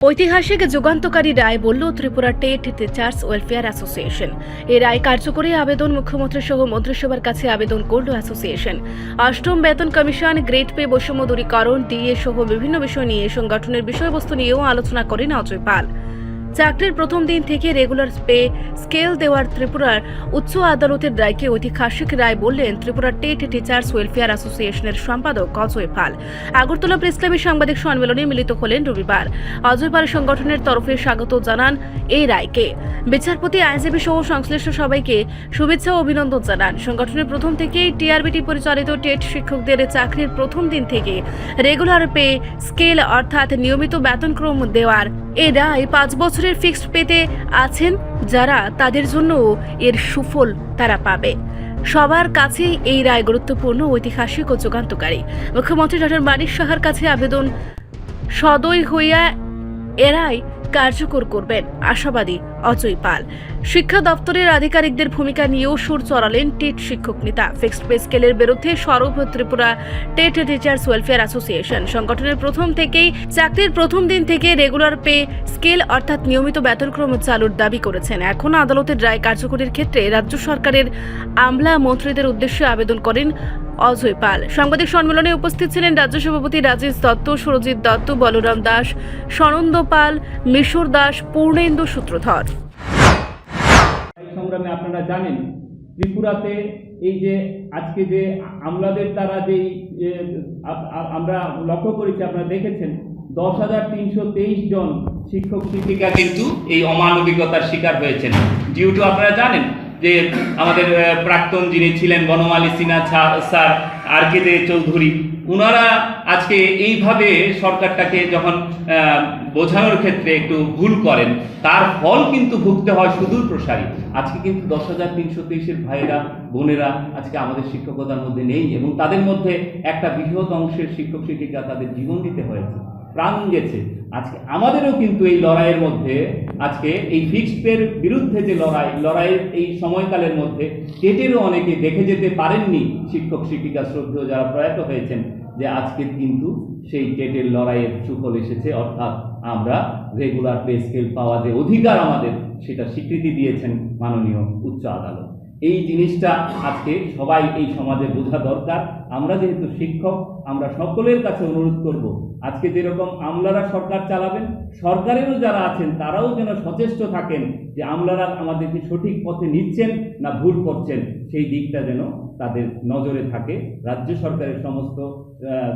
ঐতিহাসিক যুগান্তকারী রায় বলল Tripura TET teachers welfare association. এই রায় কার্যকরী আবেদন মুখ্যমন্ত্রী সহ মন্ত্রিসভার কাছে আবেদন করল অ্যাসোসিয়েশন। অষ্টম বেতন কমিশন, গ্রেড পে বৈষম্য দূরীকরণ, ডিএ সহ বিভিন্ন বিষয় নিয়ে সংগঠনের বিষয়বস্তু নিয়েও আলোচনা করেন অজয় পাল। চাকরির প্রথম দিন থেকে রেগুলার পে স্কেল দেওয়ার ত্রিপুরার উচ্চ আদালতের রায়কে ঐতিহাসিক রায় বললেন ত্রিপুরা টেট টিচার্স ওয়েলফেয়ার অ্যাসোসিয়েশনের সম্পাদক অজয় পাল। আগরতলা প্রেস ক্লাবে সাংবাদিক সম্মেলনে মিলিত হলেন রবিবার। অজয় পাল সংগঠনের তরফে স্বাগত জানান এই রায়কে। বিচারপতি, আইনজীবী সহ সংশ্লিষ্ট সবাইকে শুভেচ্ছা ও অভিনন্দন জানান। সংগঠনের প্রথম থেকেই টিআরবিটি পরিচালিত টেট শিক্ষকদের চাকরির প্রথম দিন থেকে রেগুলার পে স্কেল অর্থাৎ নিয়মিত বেতনক্রম দেওয়ার এই রায় 5 বছরের ফিক্সড পেতে আছেন যারা, তাদের জন্য এর সুফল তারা পাবে। সবার কাছেই এই রায় গুরুত্বপূর্ণ, ঐতিহাসিক ও যুগান্তকারী। মুখ্যমন্ত্রী ডক্টর মানিক সাহার কাছে আবেদন সদয় হইয়া এ রায় কার্যকর করবেন আশাবাদী অজয় পাল। শিক্ষা দপ্তরের আধিকারিকদের ভূমিকা নিয়েও সুর চড়ালেন টেট শিক্ষক নেতা। ফিক্সড পে স্কেলের বিরুদ্ধে সরব Tripura TET teachers welfare association. সংগঠনের প্রথম থেকেই চাকরির প্রথম দিন থেকে রেগুলার পে স্কেল অর্থাৎ নিয়মিত বেতনক্রম চালুর দাবি করেছেন। এখন আদালতের রায় কার্যকরের ক্ষেত্রে রাজ্য সরকারের আমলা মন্ত্রীদের উদ্দেশ্যে আবেদন করেন অজয় পাল। সাংবাদিক সম্মেলনে উপস্থিত ছিলেন রাজ্য সভাপতি রাজেশ দত্ত, সুরজিৎ দত্ত, বলরাম দাস, সনন্দ পাল, মিশর দাস, পূর্ণেন্দু সূত্রধর। সংগ্রামে আপনারা জানেন ত্রিপুরাতে এই যে আজকে যে আমলাদের দ্বারা যে আমরা লক্ষ্য করেছি, আপনারা দেখেছেন 10,323 জন শিক্ষক শিক্ষিকা কিন্তু এই অমানবিকতার শিকার হয়েছেন। ডিউটি আপনারা জানেন যে আমাদের প্রাক্তন যিনি ছিলেন বনমালী সিনহা স্যার, আর.কে. চৌধুরী, ওনারা আজকে এইভাবে সরকারটাকে যখন বোঝানোর ক্ষেত্রে একটু ভুল করেন, তার ফল কিন্তু ভুগতে হয় সুদূর প্রসারী। আজকে কিন্তু 10,323 ভাইয়েরা বোনেরা আজকে আমাদের শিক্ষকতার মধ্যে নেই, এবং তাদের মধ্যে একটা বৃহৎ অংশের শিক্ষক শিক্ষিকা তাদের জীবন দিতে হয়েছে, প্রাণ গেছে। আজকে আমাদেরও কিন্তু এই লড়াইয়ের মধ্যে, আজকে এই ফিক্সড পের বিরুদ্ধে যে লড়াইয়ের এই সময়কালের মধ্যে টেটেরও অনেকে দেখে যেতে পারেননি শিক্ষক শিক্ষিকা শ্রদ্ধেয় যারা প্রয়াত হয়েছেন, যে আজকে কিন্তু সেই টেটের লড়াইয়ের সুফল এসেছে। অর্থাৎ আমরা রেগুলার পে স্কেল পাওয়া যে অধিকার আমাদের, সেটা স্বীকৃতি দিয়েছেন মাননীয় উচ্চ আদালত। এই জিনিসটা আজকে সবাই এই সমাজে বোঝা দরকার। আমরা যেহেতু শিক্ষক, আমরা সকলের কাছে অনুরোধ করব, আজকে যেরকম আমলারা সরকার চালাবেন, সরকারেরও যারা আছেন তারাও যেন সচেষ্ট থাকেন যে আমলারা আমাদেরকে সঠিক পথে নিচ্ছেন না ভুল করছেন, সেই দিকটা যেন তাদের নজরে থাকে। রাজ্য সরকারের সমস্ত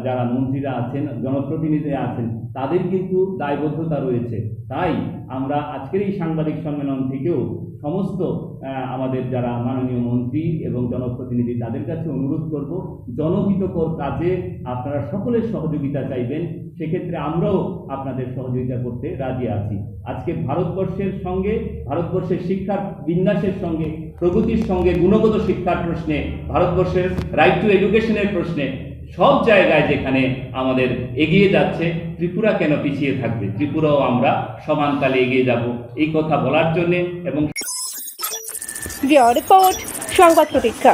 যারা মন্ত্রীরা আছেন, জনপ্রতিনিধিরা আছেন, তাদের কিন্তু দায়বদ্ধতা রয়েছে। তাই আমরা আজকের এই সাংবাদিক সম্মেলন থেকেও সমস্ত আমাদের যারা মাননীয় মন্ত্রী এবং জনপ্রতিনিধি, তাদের কাছে অনুরোধ করব, জনহিতকর কাজে আপনারা সকলের সহযোগিতা চাইবেন। সেক্ষেত্রে আমরাও আপনাদের সহযোগিতা করতে রাজি আছি। আজকে ভারতবর্ষের সঙ্গে, ভারতবর্ষের শিক্ষার বিন্যাসের সঙ্গে, প্রগতির সঙ্গে, গুণগত শিক্ষার প্রশ্নে, ভারতবর্ষের রাইট টু এডুকেশনের প্রশ্নে সব জায়গায় যেখানে আমাদের এগিয়ে যাচ্ছে, ত্রিপুরা কেন পিছিয়ে থাকবে? ত্রিপুরাও আমরা সমান তালে এগিয়ে যাব, এই কথা বলার জন্যে। এবং রিপোর্ট সংবাদ প্রতীক্ষা।